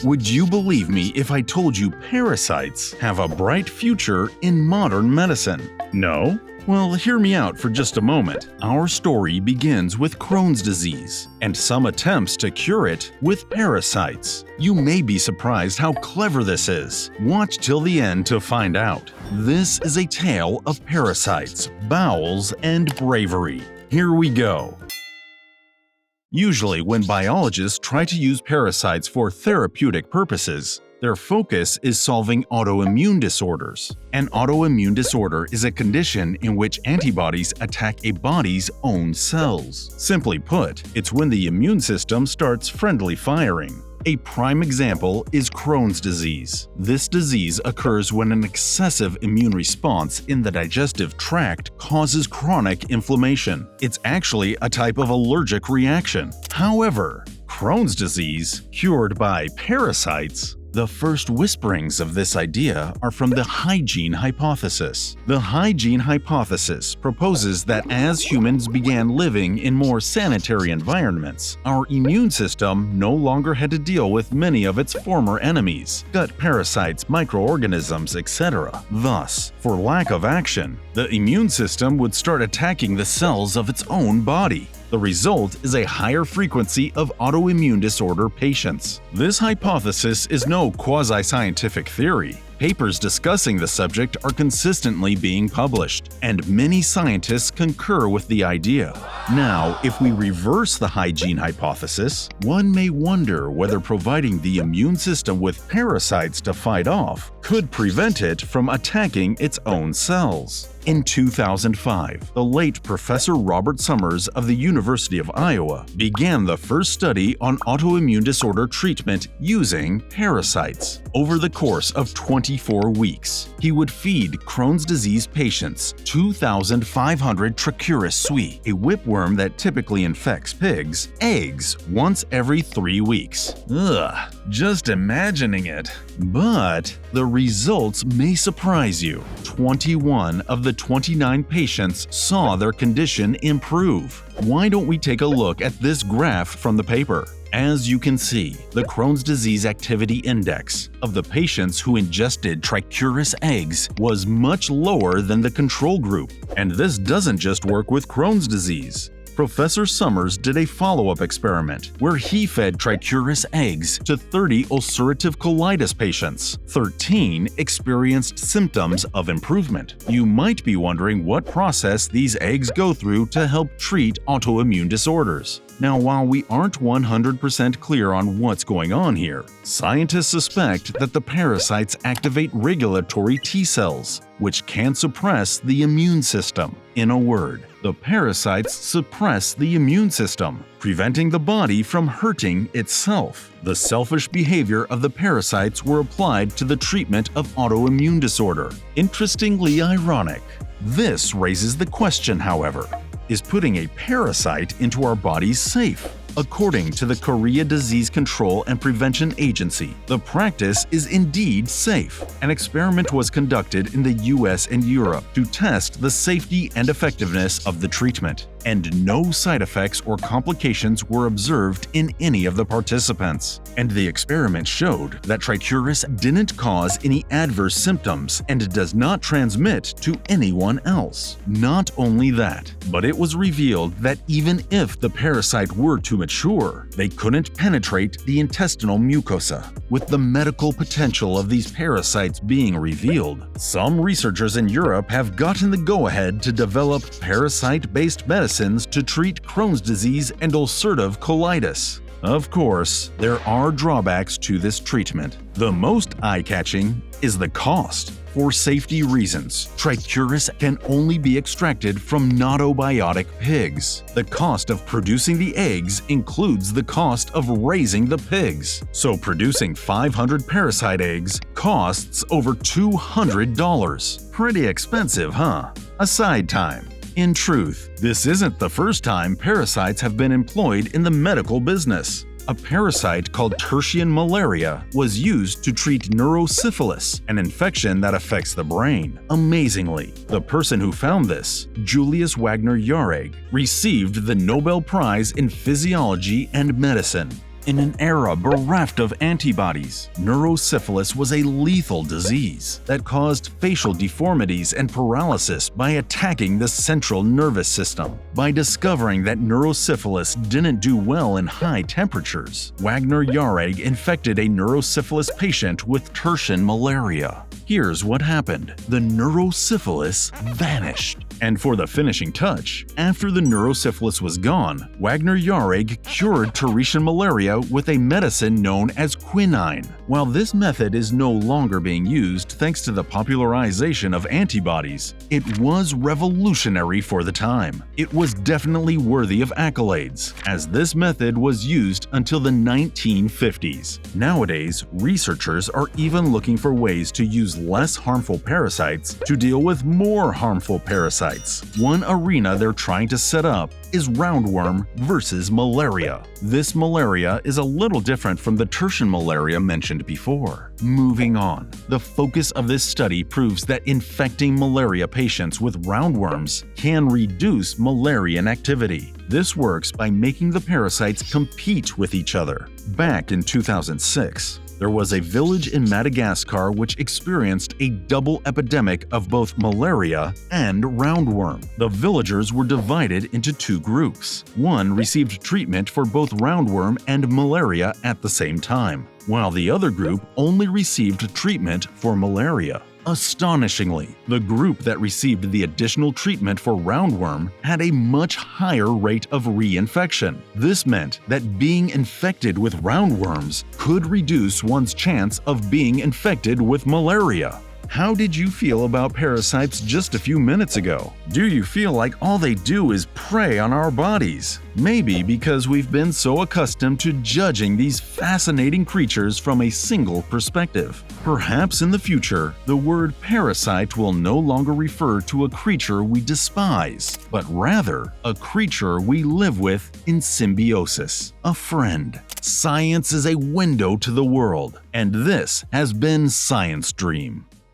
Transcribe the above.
Would you believe me if I told you parasites have a bright future in modern medicine? No? Well, hear me out for just a moment. Our story begins with Crohn's disease and some attempts to cure it with parasites. You may be surprised how clever this is. Watch till the end to find out. This is a tale of parasites, bowels, and bravery. Here we go. Usually, when biologists try to use parasites for therapeutic purposes, their focus is solving autoimmune disorders. An autoimmune disorder is a condition in which antibodies attack a body's own cells. Simply put, it's when the immune system starts friendly firing. A prime example is Crohn's disease. This disease occurs when an excessive immune response in the digestive tract causes chronic inflammation. It's actually a type of allergic reaction. However, Crohn's disease, cured by parasites. The first whisperings of this idea are from the hygiene hypothesis. The hygiene hypothesis proposes that as humans began living in more sanitary environments, our immune system no longer had to deal with many of its former enemies, gut parasites, microorganisms, etc. Thus, for lack of action, the immune system would start attacking the cells of its own body. The result is a higher frequency of autoimmune disorder patients. This hypothesis is no quasi-scientific theory. Papers discussing the subject are consistently being published, and many scientists concur with the idea. Now, if we reverse the hygiene hypothesis, one may wonder whether providing the immune system with parasites to fight off could prevent it from attacking its own cells. In 2005, the late Professor Robert Summers of the University of Iowa began the first study on autoimmune disorder treatment using parasites. Over the course of 24 weeks, he would feed Crohn's disease patients 2,500 Trichuris suis, a whipworm that typically infects pigs, eggs once every 3 weeks. Ugh, just imagining it. But the results may surprise you. 21 of the 29 patients saw their condition improve. Why don't we take a look at this graph from the paper? As you can see, the Crohn's disease activity index of the patients who ingested Trichuris eggs was much lower than the control group. And this doesn't just work with Crohn's disease. Professor Summers did a follow-up experiment where he fed Trichuris eggs to 30 ulcerative colitis patients. 13 experienced symptoms of improvement. You might be wondering what process these eggs go through to help treat autoimmune disorders. Now, while we aren't 100% clear on what's going on here, scientists suspect that the parasites activate regulatory T cells, which can suppress the immune system. In a word, the parasites suppress the immune system, preventing the body from hurting itself. The selfish behavior of the parasites were applied to the treatment of autoimmune disorder. Interestingly ironic. This raises the question, however. Is putting a parasite into our bodies safe? According to the Korea Disease Control and Prevention Agency, the practice is indeed safe. An experiment was conducted in the US and Europe to test the safety and effectiveness of the treatment, and no side effects or complications were observed in any of the participants. And the experiment showed that Trichuris didn't cause any adverse symptoms and does not transmit to anyone else. Not only that, but it was revealed that even if the parasite were to mature, they couldn't penetrate the intestinal mucosa. With the medical potential of these parasites being revealed, some researchers in Europe have gotten the go-ahead to develop parasite-based medicines to treat Crohn's disease and ulcerative colitis. Of course, there are drawbacks to this treatment. The most eye-catching is the cost. For safety reasons, Trichuris can only be extracted from gnotobiotic pigs. The cost of producing the eggs includes the cost of raising the pigs. So producing 500 parasite eggs costs over $200. Pretty expensive, huh? A side time. In truth, this isn't the first time parasites have been employed in the medical business. A parasite called tertian malaria was used to treat neurosyphilis, an infection that affects the brain. Amazingly, the person who found this, Julius Wagner Jauregg, received the Nobel Prize in Physiology and Medicine. In an era bereft of antibodies, neurosyphilis was a lethal disease that caused facial deformities and paralysis by attacking the central nervous system. By discovering that neurosyphilis didn't do well in high temperatures, Wagner Jauregg infected a neurosyphilis patient with tertian malaria. Here's what happened. The neurosyphilis vanished. And for the finishing touch, after the neurosyphilis was gone, Wagner Jauregg cured tertian malaria with a medicine known as quinine. While this method is no longer being used thanks to the popularization of antibodies, it was revolutionary for the time. It was definitely worthy of accolades, as this method was used until the 1950s. Nowadays, researchers are even looking for ways to use less harmful parasites to deal with more harmful parasites. One arena they're trying to set up is roundworm versus malaria. This malaria is a little different from the tertian malaria mentioned before. Moving on, the focus of this study proves that infecting malaria patients with roundworms can reduce malarian activity. This works by making the parasites compete with each other. Back in 2006, there was a village in Madagascar which experienced a double epidemic of both malaria and roundworm. The villagers were divided into two groups. One received treatment for both roundworm and malaria at the same time, while the other group only received treatment for malaria. Astonishingly, the group that received the additional treatment for roundworm had a much higher rate of reinfection. This meant that being infected with roundworms could reduce one's chance of being infected with malaria. How did you feel about parasites just a few minutes ago? Do you feel like all they do is prey on our bodies? Maybe because we've been so accustomed to judging these fascinating creatures from a single perspective. Perhaps in the future, the word parasite will no longer refer to a creature we despise, but rather a creature we live with in symbiosis, a friend. Science is a window to the world, and this has been Science Dream.